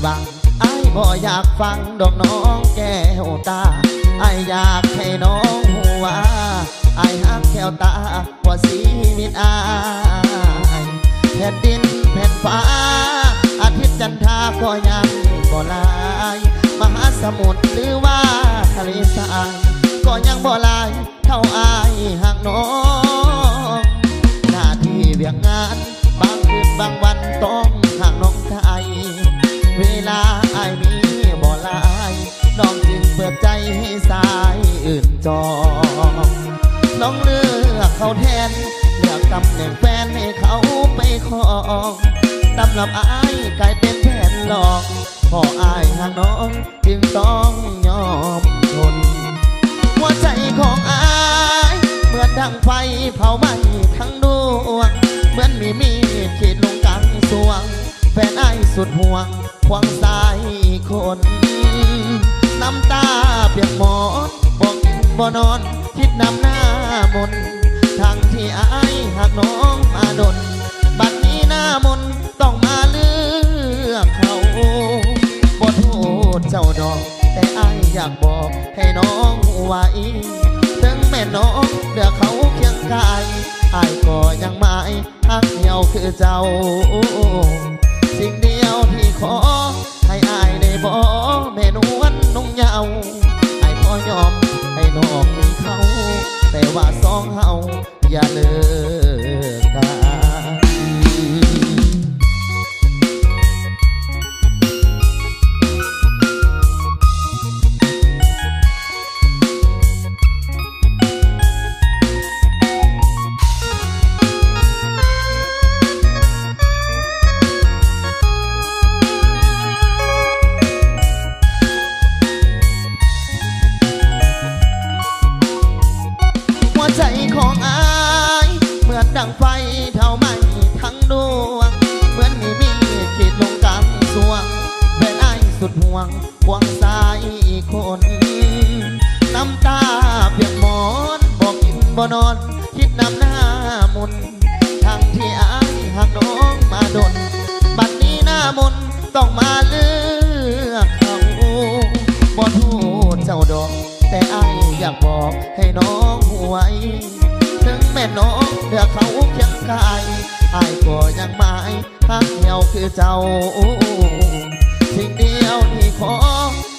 หวังไอ้บ่อยากฟังดอกน้องแก้วตาไอ้อยากให้น้องหัวไอ้ฮักแก้วตากว่าชีวิตไอ้แผ่นดินแผ่นฟ้าอาทิตย์จันทราก็ยังบ่ลายมหาสมุทรหรือว่าทะเลทรายก็ยังบ่ลายเท่าไอ้หักน้องหน้าที่เวียกงานบางคืนบางวันต้องห่างน้องไทยเวลาไอ้มีบ่ลายน้องจึงเปิดใจให้สายอื่นจองน้องเลือกเขาแทนเลือกตำแหน่งแฟนให้เขาไปครองตำรับไอ้กลายเป็นแผนหลอกพอไอ้ห่างน้องจึงต้องยอมทนหัวใจของไอ้เหมือนดังไฟเผาไหม้ทั้งดวงเหมือนมีดขีดลงกลางสวงแฟนไอ้สุดห่วงควงสายคนน้ำตาเปียกหมอนบอกกินบ่นอนคิดน้ำหน้ามนทางที่ไอ้หักน้องมาดนบัดนี้หน้ามนต้องมาเลือกเขาบ่โทษเจ้าดอกแต่ไอ้อยากบอกให้น้องไว้ถึงแม่น้องเลือกเขาเคียงกายไอ้ก็ยังไม่ฮักเดียวคือเจ้าสิ่งเดียวที่ขอให้อายได้บอกแม่นวลนุ่งเยาว์ไอ้พอยอมให้น้องมีเขาแต่ว่าสองเฮาอย่าเลิกกันใจของอายเหมือนดังไฟเท่าไหม้ทั้งดวงเหมือนมีขีดลงกลางสวงแฟนอายสุดห่วงควงสายคนน้ำตาเปียกหมอนบอกกินบ่นอนคิดน้ำหน้ามนทั้งที่อายหักน้องมาดนบัดนี้หน้ามนต้องมาเลือกเขาบ่โทษเจ้าดอกแต่ไอ้อยากบอกให้น้องไว้ถึงแม่น้องเลือกเขาเคียงกายไอ้ก็ยังไม่ฮักเดียวคือเจ้าสิ่งเดียวที่ขอ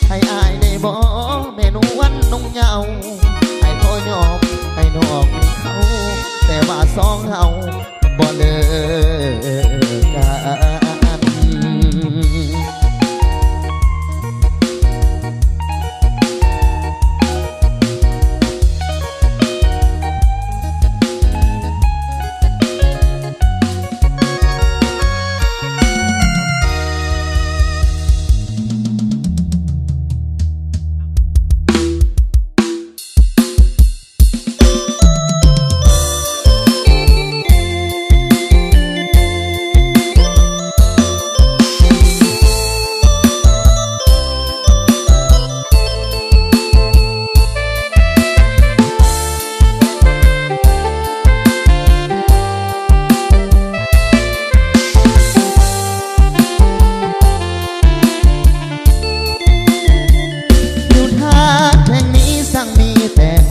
ให้ไอ้ได้บอกแม่นวลนุ่งเยาว์ไอ้ขอยอมให้น้องมีเขาแต่ว่าสองเฮาบ่เลิกกัน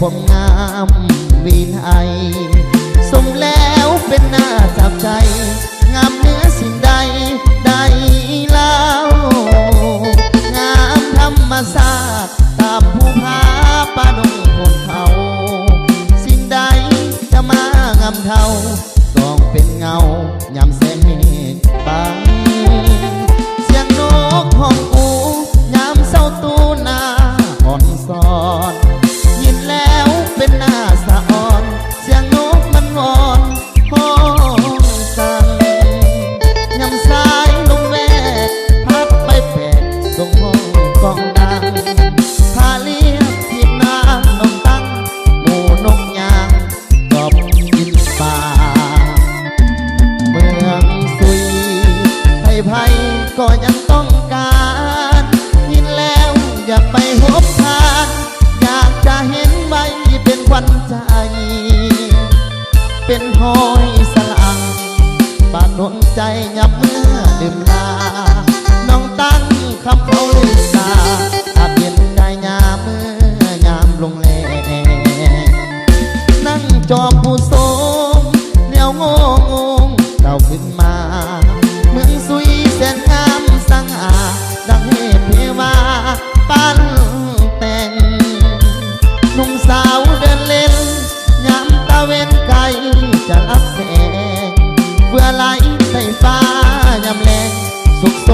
ความงามวิไลสมแล้วเป็นหน้าจับใจงามเนื้อสิ่งใดได้เล่างามธรรมศาสตร์ตามภูผาป่าดงพนเขาสิ่งใดจะมางามเท่าต้องเป็นเงายามแสงเมฆบังเสียงนกห้องอูยามเศร้าตูนาอ่อนซอนแล้วเป็นหน้าสะอ่อนเสียงนกมันงอนห้องสั่งยำสายลมแวกพัดไปแปดส่งห้องกองดังพาเลียบทิพน้ำนมตั้งหมู่นกยางกอบกินป่าเมืองสุยไผ่ก็ยังต้องการยินแล้วอย่าไปหบทานอยากจะเห็นไว้เป็นขวัญใจเป็นห้อยสลังบาดดวงใจยับเมื่อดื่มลาน้องตั้ง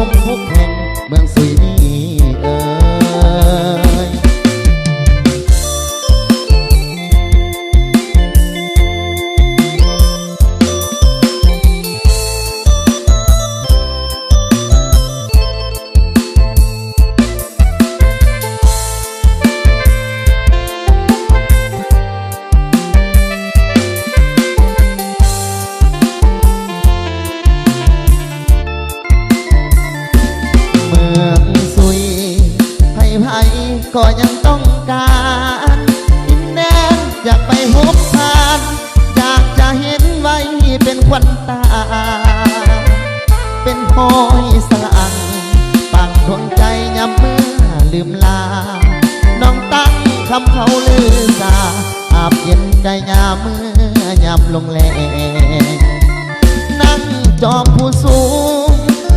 มทุกแห่งเมืองสุยนี่เอ่ยก็ยังต้องการดินแดนอยากไปพบผ่านอยากจะเห็นไว้เป็นขวัญตาเป็นห้อยสลังปังดวงใจยามเมื่อลืมลาน้องตั้งคำเขาลือสาอาบเย็นใจยามเมื่อยามลงแรงนั่งจอมผู้สูง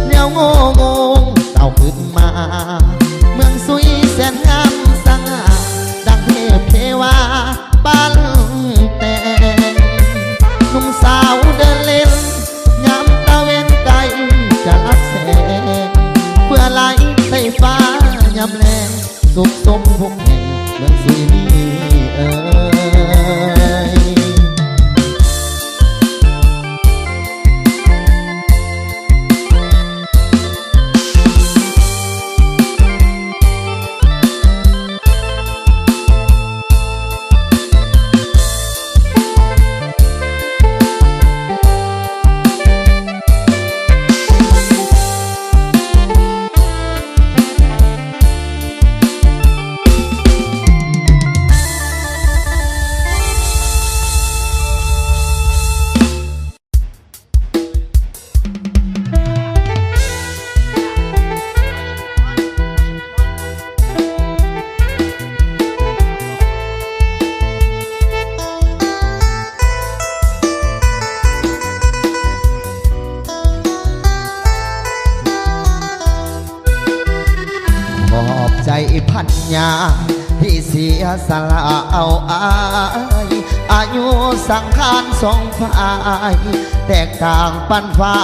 เลี้ยวโง่งงเต่าขึ้นมาเมืองสุยแสนงามสง่าดังเทพเทวาบ้านแต่หนุ่มสาวเดินเล่นยามตะเวนไกลจะรับแสงเพื่อไหลไฟฟ้ายามแรงสุขสมทุกแห่งเมืองสุยนี่เอ่ยพันยาที่เสียสละเอาอายุสังขารสองฝ่ายแตกต่างปันฟ้า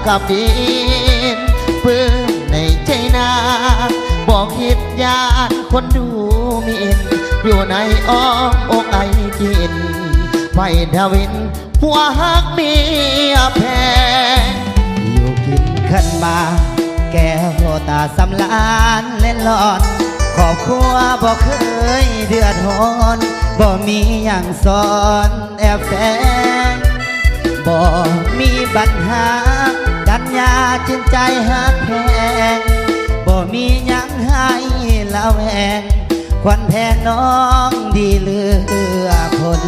กับดินเพื่อในใจนาบอกคิดยานคนดูหมินอยู่ในอ้อมอกไอกินไฟดาวินผัวฮักเมียแพงอยู่กินขึ้นมาแก้วตาสำลานเล่นหลอนครอบครัวบ่เคยเดือดร้อนบ่มีอย่างสอนแอบแฝงบ่มีปัญหาดันยาจิตใจหักแพงบ่มีอย่างให้ละแวงควันแพงน้องดีเหลือคน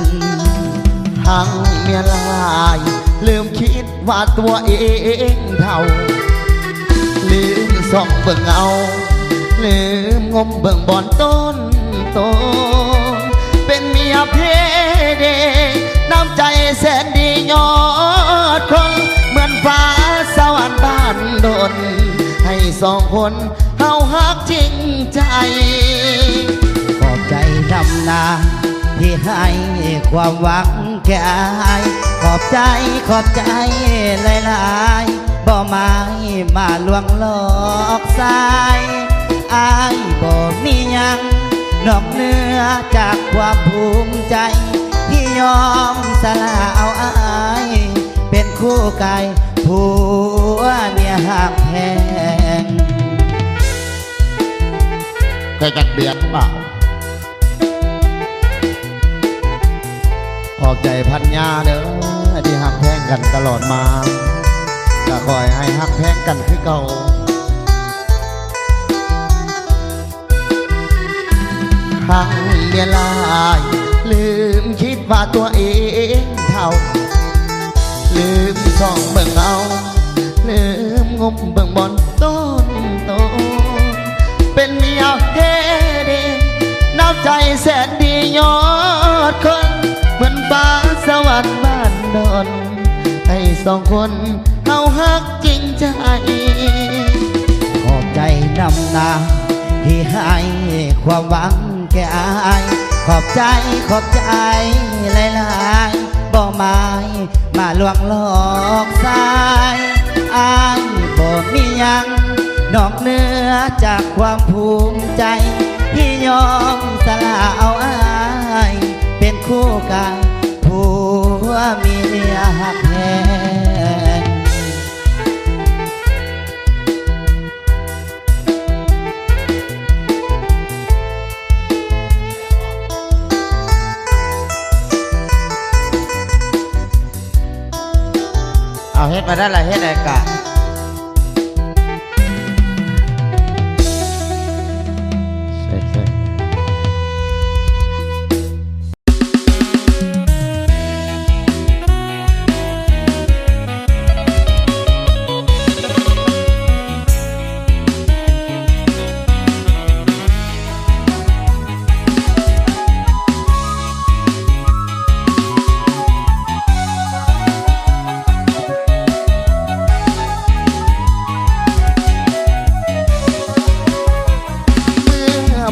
ทั้งเมียลายลืมคิดว่าตัวเองเท่าลืมส่องเบิ่งเอาลืมงมเบิ่งบอนต้นโตเป็นเมียเพเดน้ำใจแสนดียอดคนเหมือนฟ้าสวรรค์บ้านดนให้สองคนเฮาฮักจริงใจขอบใจดำนาที่ให้ความหวังแก่อายขอบใจหลายๆบ่ไม้มาลวงหลอกสายอายบ่มียังนอกเหนือจากความภูมิใจที่ยอมสละเอาอายเป็นคู่กายผัวเมียหักแพงเคยจักเดือนเปล่าขอบใจพันยาเด้อที่หักแพงกันตลอดมาก็คอยให้หักแพงกันคือเก่าทั้งเมียลายลืมคิดว่าตัวเองเท่าลืมส่องเบิ่งเอาลืมงมเบิ่งบอนต้นโตเป็นเมียเฮเดน้ำใจแสนดียอดคนเหมือนฟ้าสวรรค์บ้านดอนให้สองคนเฮาฮักจริงใจขอบใจนำนาที่ให้ความหวังแก่อายขอบใจหลายๆบ่ไม้มาลวงหลอกสายอาย บ่มียังนอกเหนือจากความภูมิใจที่ยอมสละเอาอายเป็นคู่กันผัวเมียหักแพงเอาเฮ็ดมาได้ละเฮ็ดอะไรกะ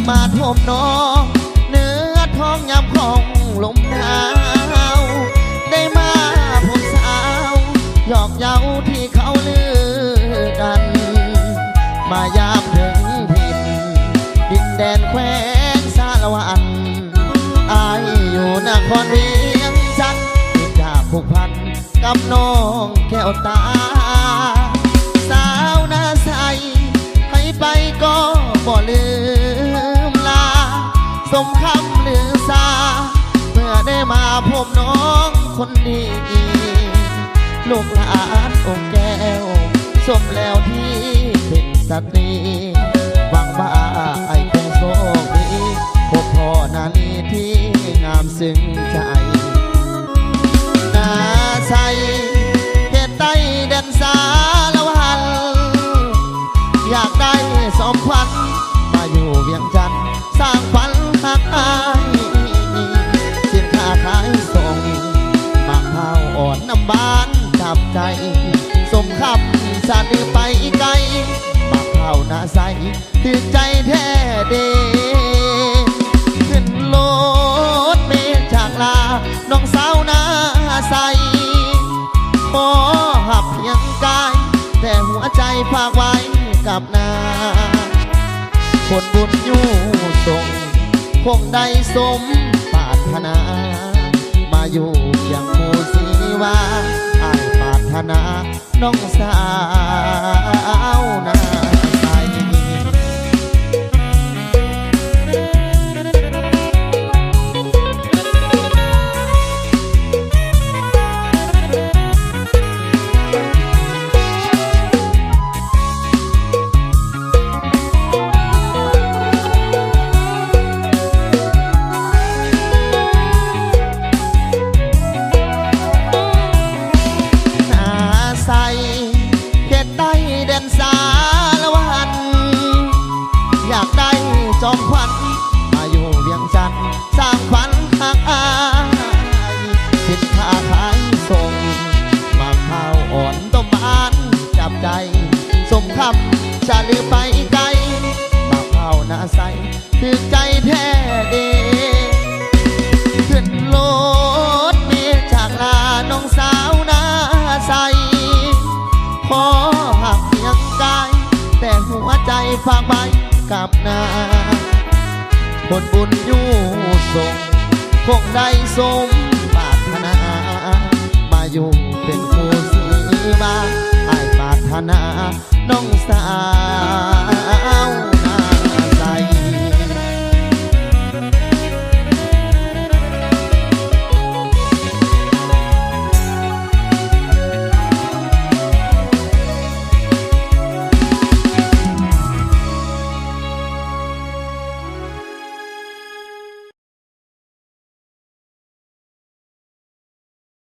มาทบน้องเนื้อท้องยำของลมหนาวได้มาผมสาวหยอกเย้าที่เขาลือกันมายามถึงถิ่นดินแดนแคว้นสารวันอายอยู่นครเวียงจันทร์ติดจากผูกพันกับน้องแก้วตาสาวนาใสให้ไปก็บ่ลืมสมคำลือซาเมื่อได้มาพบน้องคนดีลูกหลานองค์แก้วสมแล้วที่เป็นสตรีหวังว่าไอ้คงโชคดีพบพ่อนาลีที่งามซึ้งใจนาใสเขตใต้แดนสารวันอยากได้สมขวัญมาอยู่เวียงจันทร์สร้างฝันหักอายสินค้าขายส่งมะพร้าวอ่อนน้ำบานจับใจสมคำสาดือไปไกลมะพร้าวหน้าใสถือใจแท้เดขึ้นโลดเมฆจากลาน้องสาวหน้าใสขอหับเพียงกายแต่หัวใจฝากไว้กับนาคนบุญอยู่ส่งคงได้สมปรารถนามาอยู่อย่างหมู่ศรีวาอ้ายปรารถนาน้องสาวนาใสจอมขวัญมาอยู่เวียงจันทร์สร้างขวัญหักอายสินค้าขายส่งมะพร้าวอ่อนต้มบานจับใจสมคำจะลืมไปไกลมะพร้าวหน้าใสถือใจแท้เดขึ้นโลดเมฆจากลาน้องสาวหน้าใสขอหักเพียงกายแต่หัวใจฝากไว้กับนาคนบุญอยู่ส่งคงได้สมปรารถนามาอยู่เป็นคู่สีมาอ้ายปรารถนาน้องสาว